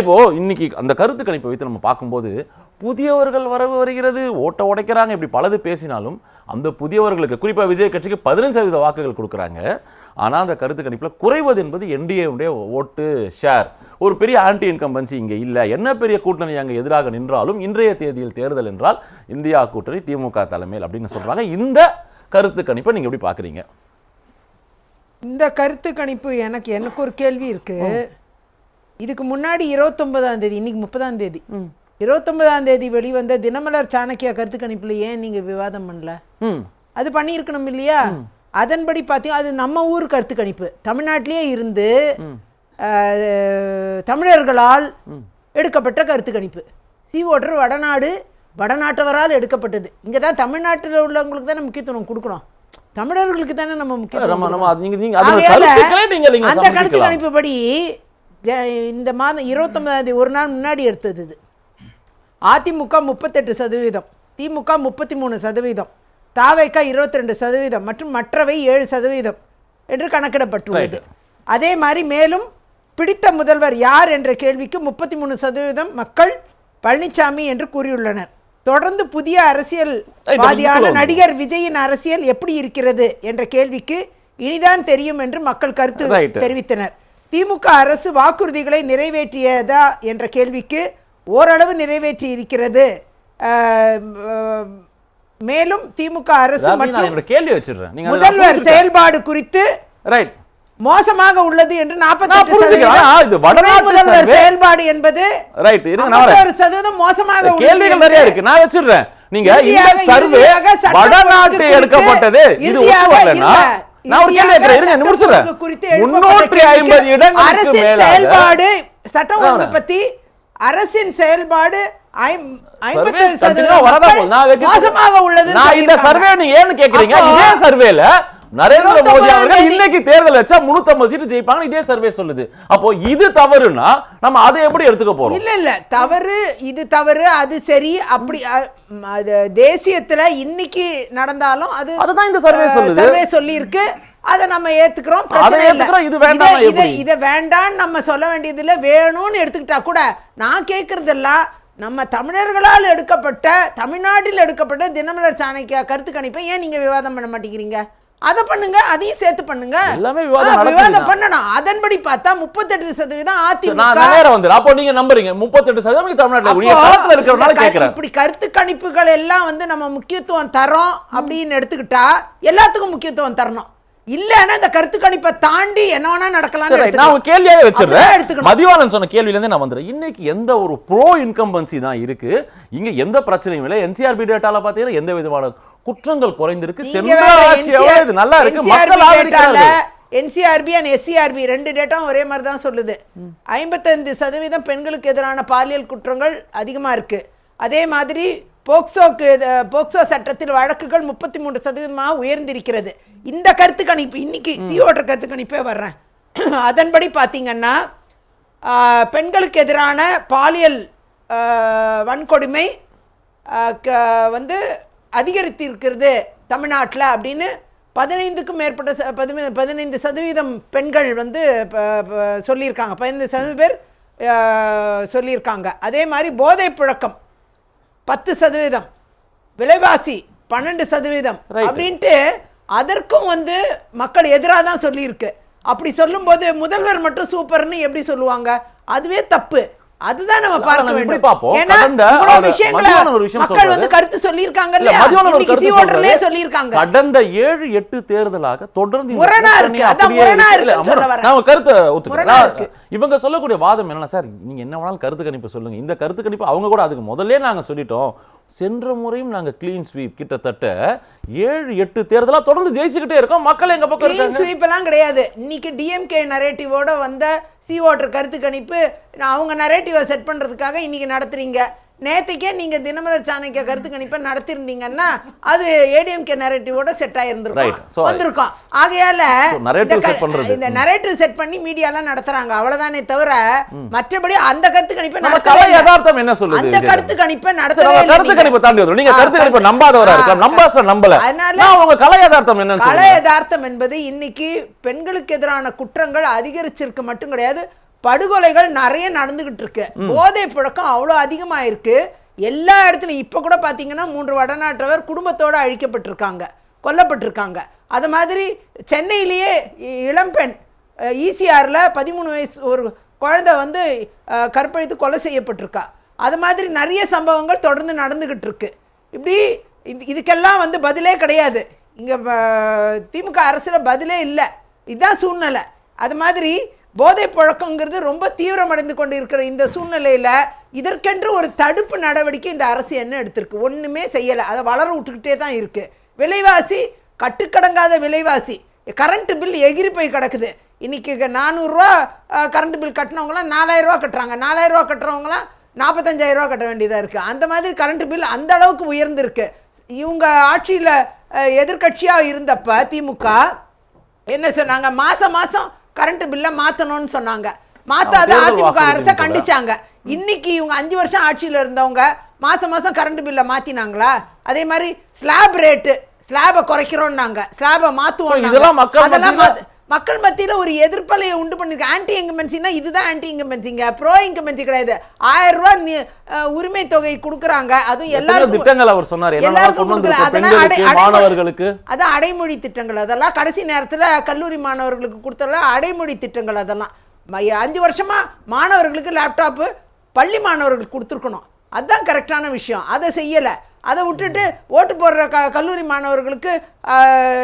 இப்போ இன்னைக்கு அந்த கருத்து கணிப்பை வைத்து நம்ம பார்க்கும்போது புதியவர்கள் வரவு வருகிறது, ஓட்ட உடைக்கிறாங்க, இப்படி பலது பேசினாலும் அந்த புதியவர்களுக்கு குறிப்பாக விஜய் கட்சிக்கு 15% வாக்குகள் கொடுக்குறாங்க. ஆனால் அந்த கருத்து கணிப்பில் குறைவது என்பது என்டிஏவுடைய ஓட்டு ஷேர். ஒரு பெரிய ஆன்டி இன்கம்பன்சி இங்கே இல்லை. என்ன பெரிய கூட்டணி அங்கே எதிராக நின்றாலும் இன்றைய தேதியில் தேர்தல் என்றால் இந்தியா கூட்டணி திமுக தலைமையில் அப்படின்னு சொல்றாங்க. இந்த கருத்து கணிப்பை நீங்க எப்படி பார்க்குறீங்க? இந்த கருத்து கணிப்பு எனக்கு ஒரு கேள்வி இருக்கு. இதுக்கு முன்னாடி 29ஆம் தேதி, இன்னைக்கு 30ஆம் தேதி, 29ஆம் தேதி வெளிவந்த தினமலர் சாணக்கியா கருத்து கணிப்புல ஏன் நீங்க விவாதம் பண்ணல? அது பண்ணியிருக்கணும் இல்லையா? அதன்படி பார்த்தீங்க, அது நம்ம ஊர் கருத்து கணிப்பு, தமிழ்நாட்டிலேயே இருந்து தமிழர்களால் எடுக்கப்பட்ட கருத்து கணிப்பு. ஓட்டர் வடநாட்டவரால் எடுக்கப்பட்டது. இங்கே தான் தமிழ்நாட்டில் உள்ளவங்களுக்கு தானே முக்கியத்துவம் கொடுக்கணும், தமிழர்களுக்கு தானே நம்ம முக்கியத்துவம். அந்த கருத்து கணிப்பு படி இந்த மாதம் 29ஆம் தேதி ஒரு நாள் முன்னாடி எடுத்தது. அதிமுக 38%, திமுக 33%, தாவேகா 22% மற்றும் மற்றவை 7% என்று கணக்கிடப்பட்டுள்ளது. அதே மாதிரி மேலும் பிடித்த முதல்வர் யார் என்ற கேள்விக்கு 33% மக்கள் பழனிசாமி என்று கூறியுள்ளனர். தொடர்ந்து புதிய அரசியல்வாதியான நடிகர் விஜயின் அரசியல் எப்படி இருக்கிறது என்ற கேள்விக்கு இனிதான் தெரியும் என்று மக்கள் கருத்து தெரிவித்தனர். திமுக அரசு வாக்குறுதிகளை நிறைவேற்றியதா என்ற கேள்விக்கு ஓரளவு நிறைவேற்றி இருக்கிறது. மேலும் திமுக அரசு மற்றும் முதல்வர் செயல்பாடு குறித்து மோசமாக உள்ளது என்று 48%. முதல்வர் செயல்பாடு என்பது 51% மோசமாக கேள்விகள் நிறைய இருக்கு. நான் வச்சிடுறேன். நீங்க இந்த சர்வே வடநாட்டு எடுக்கப்பட்டது, இது ஒத்துவரலனா நான் ஒரு கேள்வி கேக்குறேன், இருங்க முடிச்சுறேன். 350 இடங்களுக்கு மேல செயல்பாடு சட்டம் ஒழுங்கு பத்தி அரசின் செயல்பாடு 50% மோசமாக உள்ளது. நான் இந்த சர்வே நீங்க ஏன்னு கேக்குறீங்க? இதே சர்வேல நரேந்திர மோடி அவர்கள் இன்னைக்கு தேர்தல் வச்சா 350 சீட்டு ஜெயிப்பாங்க இதே சர்வே சொல்லுது. அப்போ இது தவறுனா நம்ம அதை எப்படி எடுத்துக்க போறோம்? இல்ல தவறு, இது தவறு, அது சரி, அப்படி தேசியத்துல இன்னைக்கு நடந்தாலும் அதுதான் இந்த சர்வே சொல்லுது. சர்வே சொல்லி இருக்கு, அதை நம்ம ஏத்துக்கிறோம். இதை வேண்டாம் நம்ம சொல்ல வேண்டியது இல்ல. வேணும்னு எடுத்துக்கிட்டா கூட நான் கேட்கறதெல்லாம் நம்ம தமிழர்களால் எடுக்கப்பட்ட, தமிழ்நாட்டில் எடுக்கப்பட்ட தினமலர் சாணக்கியா கருத்து கணிப்பை ஏன் நீங்க விவாதம் பண்ண மாட்டேங்கிறீங்க? அதை பண்ணுங்க, அதையும் சேர்த்து பண்ணுங்க. எல்லாமே விவாதம் பண்ணணும். அதன்படி பார்த்தா 38% அதிமுக. அப்போ நீங்க நம்புறீங்க 38% தமிழ்நாட்டில் இருக்கிறவனால கேக்குறேன். இப்படி கருத்து கணிப்புகள் எல்லாம் நம்ம முக்கியத்துவம் தரோம் அப்படின்னு எடுத்துக்கிட்டா எல்லாத்துக்கும் முக்கியத்துவம் தரணும். இல்லன்னா இந்த கருத்து கணிப்பை தாண்டி என்ன வேணா நடக்கலாம். நான் கேள்வியாவே வச்சிருக்கேன். மதிவாளன் சொன்ன கேள்வியில இருந்து நான் வந்துறேன். இன்னைக்கு எந்த ஒரு ப்ரோ இன்கம்பன்சி தான் இருக்கு, இங்க எந்த பிரச்சனையும் இல்லை. என்சிஆர்பி டேட்டால பாத்தீங்கன்னா எந்த விதமான குற்றங்கள் குறைந்திருக்கு. இது நல்லா இருக்கு. மக்கள் ஆதரிக்கிறாங்க. என்சிஆர்பி அண்ட் எஸ்சிஆர்பி ரெண்டு டேட்டாவும் ஒரே மாதிரி தான் சொல்லுது. 55% பெண்களுக்கு எதிரான பாலியல் குற்றங்கள் அதிகமா இருக்கு. அதே மாதிரி போக்சோ சட்டத்தில் வழக்குகள் 33% உயர்ந்திருக்கிறது. இந்த கருத்து கணிப்பு இன்னைக்கு ஓட்டர் கருத்து கணிப்பே வர்றேன். அதன்படி பார்த்தீங்கன்னா பெண்களுக்கு எதிரான பாலியல் வன்கொடுமை அதிகரித்திருக்கிறது தமிழ்நாட்டில் அப்படின்னு 15க்கும் மேற்பட்ட 15% பெண்கள் சொல்லியிருக்காங்க. 15% பேர் சொல்லியிருக்காங்க. அதே மாதிரி போதை புழக்கம் 10%, விலைவாசி 12% அப்படின்ட்டு அதற்கும் மக்கள் எதிராக தான் சொல்லியிருக்கு. அப்படி சொல்லும்போது முதல்வர் மட்டும் சூப்பர்னு எப்படி சொல்லுவாங்க? அதுவே தப்பு. அதுதான் நம்ம பார்க்க வேண்டும். ஏன்னா இவ்வளவு விஷயங்களை மக்கள் கருத்து சொல்லியிருக்காங்க இல்லையா? இன்னைக்கு ஓட்டர்லயே சொல்லியிருக்காங்க. கடந்த 7-8 தேர்தலாக தொடர்ந்து இவங்க சொல்லக்கூடிய வாதம் என்னன்னா, சார் நீங்க என்ன வேணாலும் கருத்து கணிப்பு சொல்லுங்க, இந்த கருத்து கணிப்பு அவங்க கூட அதுக்கு முதல்ல நாங்க சொல்லிட்டோம், சென்ற முறையும் நாங்க கிளீன் ஸ்வீப் கிட்டத்தட்ட 7-8 தேர்தலா தொடர்ந்து ஜெயிச்சுக்கிட்டே இருக்கோம், மக்கள் எங்க பக்கம் இருக்காங்க. கிளீன் ஸ்வீப் எல்லாம் கிடையாது. இன்னைக்கு டிஎம்கே நரேட்டிவோட வந்த ஓட்டர் கருத்து கணிப்பு அவங்க நரேட்டிவை செட் பண்றதுக்காக இன்னைக்கு நடத்துறீங்க. நேற்றுக்கே நீங்க தினமலர் சாணக்கியா கருத்து கணிப்பை நடத்திருந்தீங்கன்னா அது ஏடிஎம்கே நரேட்டிவோட செட் ஆயிருந்திருக்கும், வந்திருக்கும். ஆகையால இந்த நரேட்டிவ் செட் பண்ணி மீடியாலாம் நடத்துறாங்க, அவ்வளவுதானே தவிர மற்றபடி அந்த கருத்து கணிப்பை யதார்த்தம் என்ன சொல்லுது? அந்த கருத்து கணிப்பை நடத்தவே இல்லை. கருத்து கணிப்பை தாண்டி நீங்க கருத்து கணிப்பை நம்பாதவரா இருக்கலாம், நம்பாச நம்பல. அதனால அவங்க கலை யதார்த்தம் என்ன? கலை யதார்த்தம் என்பது இன்னைக்கு பெண்களுக்கு எதிரான குற்றங்கள் அதிகரிச்சிருக்கு மட்டும் கிடையாது, படுகொலைகள் நிறைய நடந்துகிட்டு இருக்கு. போதை புழக்கம் அவ்வளோ அதிகமாக இருக்கு எல்லா இடத்துலையும். இப்போ கூட பார்த்தீங்கன்னா 3 வடநாட்டவர் குடும்பத்தோடு அழிக்கப்பட்டிருக்காங்க, கொல்லப்பட்டிருக்காங்க. அது மாதிரி சென்னையிலேயே இளம்பெண் ஈசிஆரில் 13 வயசு ஒரு குழந்தை வந்து கற்பழித்து கொலை செய்யப்பட்டிருக்கா. அது மாதிரி நிறைய சம்பவங்கள் தொடர்ந்து நடந்துகிட்டு இருக்கு. இப்படி இதுக்கெல்லாம் வந்து பதிலே கிடையாது. இங்கே திமுக அரசில் பதிலே இல்லை. இதுதான் சூழ்நிலை. அது மாதிரி போதை பழக்கங்கிறது ரொம்ப தீவிரமடைந்து கொண்டு இருக்கிற இந்த சூழ்நிலையில் இதற்கென்று ஒரு தடுப்பு நடவடிக்கை இந்த அரசு என்ன எடுத்திருக்கு? ஒன்றுமே செய்யலை. அதை வளர விட்டுக்கிட்டே தான் இருக்குது. விலைவாசி கட்டுக்கடங்காத விலைவாசி. கரண்ட் பில் எகிரி போய் கிடக்குது. இன்றைக்கி 400 ரூபா கரண்ட் பில் கட்டினவங்களாம் 4000 ரூபா கட்டுறாங்க. 4000 ரூபா கட்டுறவங்களாம் 45,000 ரூபா கட்ட வேண்டியதாக இருக்குது. அந்த மாதிரி கரண்ட் பில் அந்த அளவுக்கு உயர்ந்திருக்கு. இவங்க ஆட்சியில் எதிர்கட்சியாக இருந்தப்ப திமுக என்ன சொன்னாங்க? மாதம் மாதம் கரண்ட் பில்லை மாற்றணும்னு சொன்னாங்க. மாற்றாத அதிமுக அரசை கண்டிச்சாங்க. இன்னைக்கு இவங்க 5 வருஷம் ஆட்சியில் இருந்தவங்க மாதம் மாதம் கரண்ட் பில்லை மாற்றினாங்களா? அதே மாதிரி ஸ்லாப் ரேட்டு, ஸ்லாபை குறைக்கிறோம்னாங்க, ஸ்லாபை மாற்றுவோம். அதெல்லாம் மக்கள் மத்தியில் ஒரு எதிர்ப்பலையை உண்டு பண்ணிருக்கு. ஆன்டி இன்கம்பன்சினா இதுதான் ஆன்டி இன்கம்பன்சிங்க, ப்ரோ இன்கம்பன்சி கிடையாது. 1000 ரூபா உரிமை தொகை கொடுக்குறாங்க. அதுவும் எல்லாரும் திட்டங்கள் அவர் சொன்னார். அதான் அடைமொழி திட்டங்கள். அதெல்லாம் கடைசி நேரத்தில் கல்லூரி மாணவர்களுக்கு கொடுத்தல அடைமொழி திட்டங்கள். அதெல்லாம் 5 வருஷமா மாணவர்களுக்கு லேப்டாப்பு பள்ளி மாணவர்களுக்கு கொடுத்துருக்கணும். அதுதான் கரெக்டான விஷயம். அதை செய்யலை. அதை விட்டுட்டு ஓட்டு போடுற கல்லூரி மாணவர்களுக்கு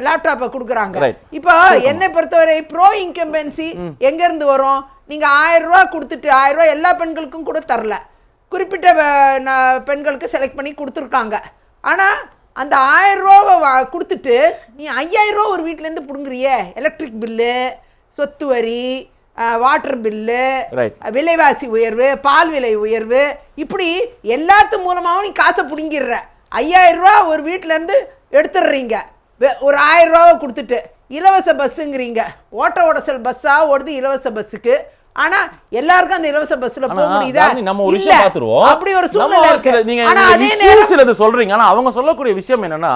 லேப்டாப்பை கொடுக்குறாங்க. இப்போ என்னை பொறுத்தவரை ப்ரோ இன்கம்பன்சி எங்கேருந்து வரும்? நீங்கள் 1000 ரூபா கொடுத்துட்டு 1000 ரூபா எல்லா பெண்களுக்கும் கூட தரல, குறிப்பிட்ட பெண்களுக்கு செலக்ட் பண்ணி கொடுத்துருக்காங்க. ஆனால் அந்த 1000 ரூபாவை கொடுத்துட்டு நீ 5000 ரூபா ஒரு வீட்டிலேருந்து பிடுங்குறியே. எலக்ட்ரிக் பில்லு, சொத்து வரி, வாட்டர் பில்லு, விலைவாசி உயர்வு, பால் விலை உயர்வு, இப்படி எல்லாத்து மூலமாகவும் நீ காசை பிடுங்கிடுற. 5000 ரூபா ஒரு வீட்டிலேருந்து எடுத்துடுறீங்க. ஒரு 1000 ரூபாவை கொடுத்துட்டு இலவச பஸ்ஸுங்கிறீங்க. ஓட்ட ஓடசல் பஸ்ஸாக ஓடுது இலவச பஸ்ஸுக்கு. ஆனா எல்லாருக்கும் அந்த இலவச பஸ்ல போக முடியுதா? நம்ம ஒரு விஷயம் பாத்துருவோம். அப்படி ஒரு சூழ்நிலை இருக்கு. நீங்க சொல்றீங்க. ஆனா அவங்க சொல்லக்கூடிய விஷயம் என்னன்னா,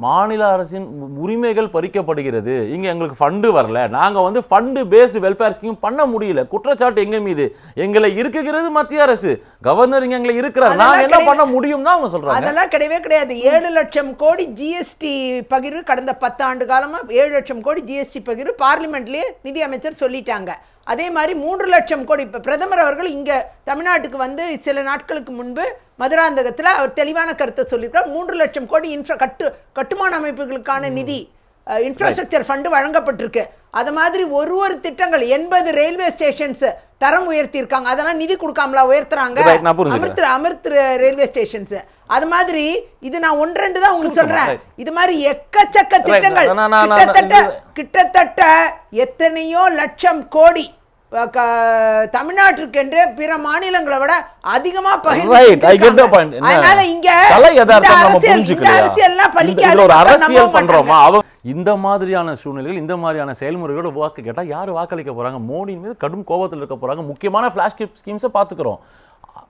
மாநில அரசின் உரிமைகள் பறிக்கப்படுகிறது, இங்க எங்களுக்கு ஃபண்டு வரல, நாங்க வந்து ஃபண்டு பேஸ்டு வெல்ஃபேர் ஸ்கீம் பண்ண முடியல, குற்றச்சாட்டு எங்க மீது. எங்களை இருக்குகிறது மத்திய அரசு, கவர்னர் இங்க எங்களை இருக்கிறார், நாங்க என்ன பண்ண முடியும் தான் அவங்க சொல்றாங்க. அதெல்லாம் கிடையவே கிடையாது. 7 லட்சம் கோடி ஜிஎஸ்டி பகிர்வு கடந்த 10 ஆண்டு காலமா 7 லட்சம் கோடி ஜிஎஸ்டி பகிர்வு பார்லிமெண்ட்லயே நிதி அமைச்சர் சொல்லிட்டாங்க. அதே மாதிரி 3 லட்சம் கோடி இப்போ பிரதமர் அவர்கள் இங்கே தமிழ்நாட்டுக்கு வந்து சில நாட்களுக்கு முன்பு மதுராந்தகத்தில் அவர் தெளிவான கருத்தை சொல்லியிருக்கார். 3 லட்சம் கோடி கட்டுமான அமைப்புகளுக்கான நிதி இன்ஃப்ராஸ்ட்ரக்சர் ஃபண்டு வழங்கப்பட்டிருக்கு. அது மாதிரி ஒரு திட்டங்கள் 80 ரயில்வே ஸ்டேஷன்ஸ் தரம் உயர்த்தியிருக்காங்க. அதெல்லாம் நிதி கொடுக்காமலா உயர்த்துறாங்க? Amrit railway stations. அது மாதிரி இது நான் 1-2 தான் உங்களுக்கு சொல்றேன். இது மாதிரி எக்கச்சக்க திட்டங்கள் கிட்டத்தட்ட எத்தனையோ லட்சம் கோடி தமிழ்நாட்டிற்கு என்று பிற மாநிலங்களை விட அதிகமா இந்த மாதிரியான சூழ்நிலைகள், இந்த மாதிரியான செயல்முறைகளோட வாக்கு கேட்டா யாரு வாக்களிக்க போறாங்க? மோடி மீது கடும் கோபத்தில் இருக்க போறாங்க. முக்கியமான ஃபிளாஷ் ஸ்கீம்ஸை பாத்துக்கிறோம்.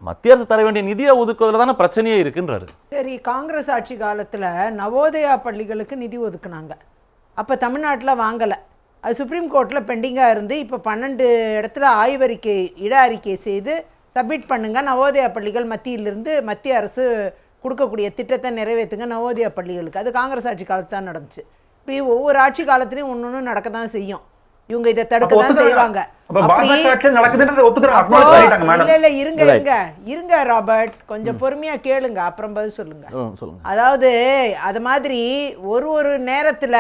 மத்திய அரசு தர வேண்டிய நிதியை ஒதுக்குவதில் தானே பிரச்சனையே இருக்குன்றாரு. சரி, காங்கிரஸ் ஆட்சி காலத்துல நவோதயா பள்ளிகளுக்கு நிதி ஒதுக்குனாங்க. அப்ப தமிழ்நாட்டில் வாங்கலை. அது சுப்ரீம் கோர்ட்டில் பெண்டிங்காக இருந்து இப்போ 12 இடத்துல ஆய்வறிக்கை இட அறிக்கை செய்து சப்மிட் பண்ணுங்க, நவோதயா பள்ளிகள் மத்தியிலிருந்து மத்திய அரசு கொடுக்கக்கூடிய திட்டத்தை நிறைவேற்றுங்க நவோதயா பள்ளிகளுக்கு. அது காங்கிரஸ் ஆட்சி காலத்து தான் நடந்துச்சு. இப்போ ஒவ்வொரு ஆட்சி காலத்துலையும் ஒன்று நடக்க தான் செய்யும். இவங்க இதை தடுக்க தான் செய்வாங்க. இருங்க ராபர்ட், கொஞ்சம் பொறுமையா கேளுங்க, அப்புறம் பதில் சொல்லுங்க. அதாவது அது மாதிரி ஒரு நேரத்துல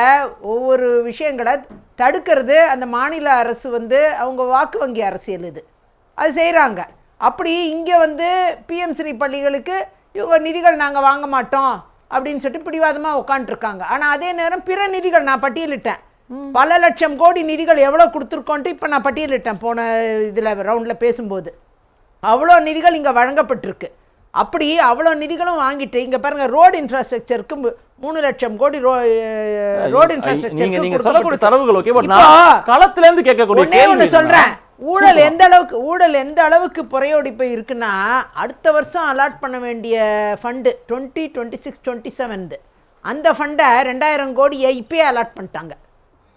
ஒவ்வொரு விஷயங்களை தடுக்கிறது அந்த மாநில அரசு வந்து அவங்க வாக்கு வங்கி அரசியல் இது அது செய்யறாங்க. அப்படி இங்க வந்து பிஎம்சி பள்ளிகளுக்கு இவங்க நிதிகள் நாங்க வாங்க மாட்டோம் அப்படின்னு சொல்லிட்டு பிடிவாதமா உட்காந்துருக்காங்க. ஆனா அதே நேரம் பிற நிதிகள் நான் பட்டியலிட்டேன். பல லட்சம் கோடி நிதிகள் எவ்வளோ கொடுத்துருக்கோன்ட்டு இப்போ நான் பட்டியலிட்டேன் போன இதில் ரவுண்டில் பேசும்போது. அவ்வளோ நிதிகள் இங்கே வழங்கப்பட்டிருக்கு. அப்படி அவ்வளோ நிதிகளும் வாங்கிட்டு இங்கே பாருங்கள், ரோடு இன்ஃப்ராஸ்ட்ரக்சருக்கு 3 லட்சம் கோடி ரோடு இன்ஃப்ராஸ்ட்ரக்சர் சொல்கிறேன். ஊழல் எந்த அளவுக்கு புறையோடிப்பு இருக்குன்னா, அடுத்த வருஷம் அலாட் பண்ண வேண்டிய ஃபண்டு 2026-27 அந்த ஃபண்டை 2000 கோடியை இப்பயே அலாட் பண்ணிட்டாங்க.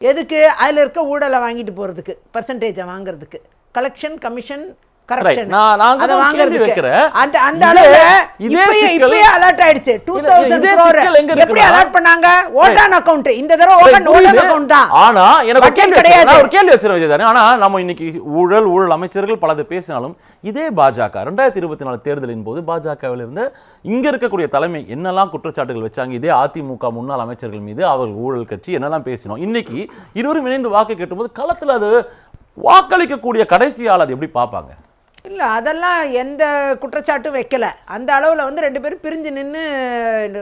எதுக்கு? அதில் இருக்க ஊழலை வாங்கிட்டு போகிறதுக்கு, பர்சன்டேஜை வாங்குறதுக்கு. கலெக்ஷன் கமிஷன் கரப்ஷன் நான் அங்க அத தான் கேள்வி வாங்குறதுக்கு வைக்கிறேன். அந்த அளவுல இதே சிக்கல் இப்பயே அலர்ட் ஆயிடுச்சு. 2000 இதே crore சிக்கல் எங்க எப்படி இருக்குன்னா, அலர்ட் பண்ணாங்க? ஓடான் அக்கவுண்ட். இந்த தடவை ஓடான் அக்கவுண்ட் தான். ஆனா எனக்கு ஒரு Budget கேள்வி கிடையாது. நான் ஒரு கேள்வி வச்சிருக்கேன் விஜயதானே. ஆனா நம்ம இன்னைக்கு ஊழல் அமைச்சர்கள் பலது பேசினாலும் இதே பாஜக 2024 தேர்தலின் போது பாஜகவில் இருந்த இங்க இருக்கக்கூடிய தலைமை என்னெல்லாம் குற்றச்சாட்டுகள் வச்சாங்க, இதே அதிமுக முன்னாள் அமைச்சர்கள் மீது அவர்கள் ஊழல் கட்சி என்னெல்லாம் பேசினோம். இன்னைக்கு இருவரும் இணைந்து வாக்கு கேட்டும்போது களத்துல அது வாக்களிக்கக்கூடிய கடைசி ஆள் அது எப்படி பார்ப்பாங்க? இல்ல அதெல்லாம் எந்த குற்றச்சாட்டும் வைக்கல. அந்த அளவுல வந்து ரெண்டு பேரும் பிரிஞ்சு நின்னு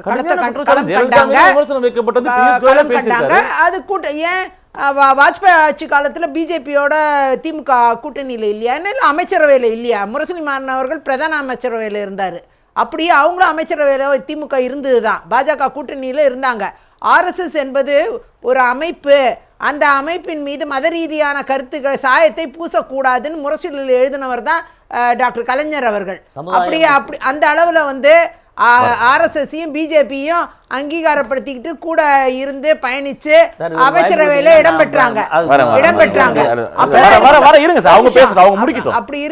களத்தை களம் கண்டாங்க. விமர்சனம் வைக்கப்பட்டது பியூஷ் கோயல் களம் பேசியிருக்காரு. கண்டாங்க. அது ஏன் வாஜ்பாய் ஆட்சி காலத்துல பிஜேபியோட திமுக கூட்டணியில இல்லையா, இல்லை அமைச்சரவையில இல்லையா? முரசொலி மாறன் அவர்கள் பிரதான அமைச்சரவையில இருந்தாரு. அப்படியே அவங்களும் அமைச்சரவையில திமுக இருந்ததுதான், பாஜக கூட்டணியில இருந்தாங்க. ஆர்எஸ்எஸ் என்பது ஒரு அமைப்பு, அந்த அமைப்பின் மீது மத ரீதியான கருத்துக்களை சாயத்தை பூசக்கூடாதுன்னு முரசொலியில் எழுதினவர் தான் டாக்டர் கலைஞர் அவர்கள். அப்படியே அந்த அளவில் வந்து ஆர்எஸ்எஸ்ஸையும் பிஜேபியும் அங்கீகாரப்படுத்திக்கிட்டு கூட இருந்து பயணிச்சு அமைச்சரவையில இடம் பெற்றாங்க. அப்படி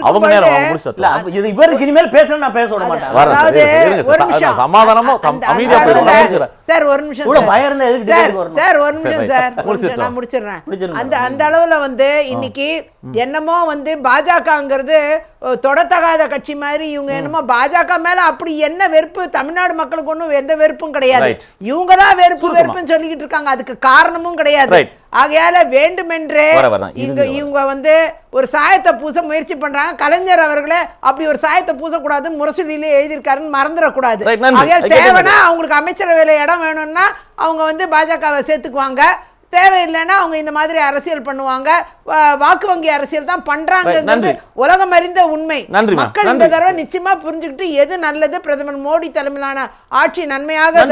சார் ஒரு நிமிஷம் நான் முடிச்சிடுறேன். அந்த அளவுல வந்து இன்னைக்கு என்னமோ வந்து பாஜகங்கிறது தொடத்தகாத கட்சி மாதிரி இவங்க என்னமோ பாஜக மேல அப்படி என்ன வெறுப்பு, தமிழ்நாடு மக்களுக்கு ஒன்றும் எந்த வெறுப்பும் கிடையாது. இவங்க தான் வெறுப்புன்னு சொல்லிக்கிட்டு இருக்காங்க. அதுக்கு காரணமும் கிடையாது. ஆகையால வேண்டுமென்றே இவங்க வந்து ஒரு சாயத்தை பூச முயற்சி பண்றாங்க. கலைஞர் அவர்களே அப்படி ஒரு சாயத்தை பூசக்கூடாதுன்னு முரசொலியிலே எழுதியிருக்காருன்னு மறந்துடக்கூடாது. ஆகையால் தேவைன்னா அவங்களுக்கு அமைச்சரவையில இடம் வேணும்னா அவங்க வந்து பாஜகவை சேர்த்துக்குவாங்க, தேவையில்லைன்னா அவங்க இந்த மாதிரி அரசியல் பண்ணுவாங்க. வாக்கு வங்கி அரசியல் தான் பண்றாங்க, உலகம் அறிந்த உண்மை. மக்கள் இந்த தடவை நிச்சயமா புரிஞ்சுக்கிட்டு எது நல்லது, பிரதமர் மோடி தலைமையிலான ஆட்சி நன்மையாக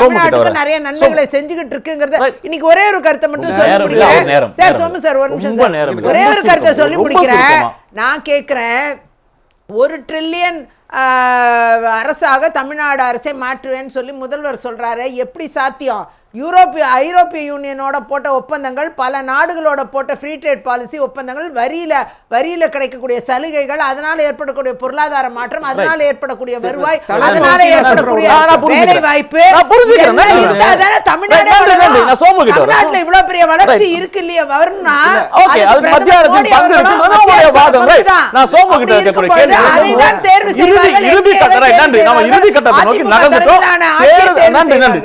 தமிழ்நாட்டுக்கு நிறைய நன்மைகளை செஞ்சுக்கிட்டு இருக்குங்கிறத இன்னைக்கு ஒரே ஒரு கருத்தை மட்டும் சொல்லி முடிக்கிறேன். சார் சோமு சார் ஒரு நிமிஷம், ஒரே ஒரு கருத்தை சொல்லி முடிக்கிறேன். நான் கேட்கிறேன், 1 ட்ரில்லியன் அரசாக தமிழ்நாடு அரசை மாற்றுவேன்னு சொல்லி முதல்வர் சொல்றாரு. எப்படி சாத்தியம்? ஐரோப்பிய யூனியனோட போட்ட ஒப்பந்தங்கள், பல நாடுகளோட போட்ட ஃப்ரீ ட்ரேட் பாலிசி ஒப்பந்தங்கள், வரியில கிடைக்கக்கூடிய சலுகைகள், அதனால ஏற்படக்கூடிய பொருளாதார மாற்றம், அதனால ஏற்படக்கூடிய வருவாய், அதனால ஏற்படக்கூடிய வேலை வாய்ப்பு, தமிழ்நாட்டுல இவ்வளவு பெரிய வளர்ச்சி இருக்கு இல்லையா வரும்னா அதைதான் தேர்வு செய்வார்கள்.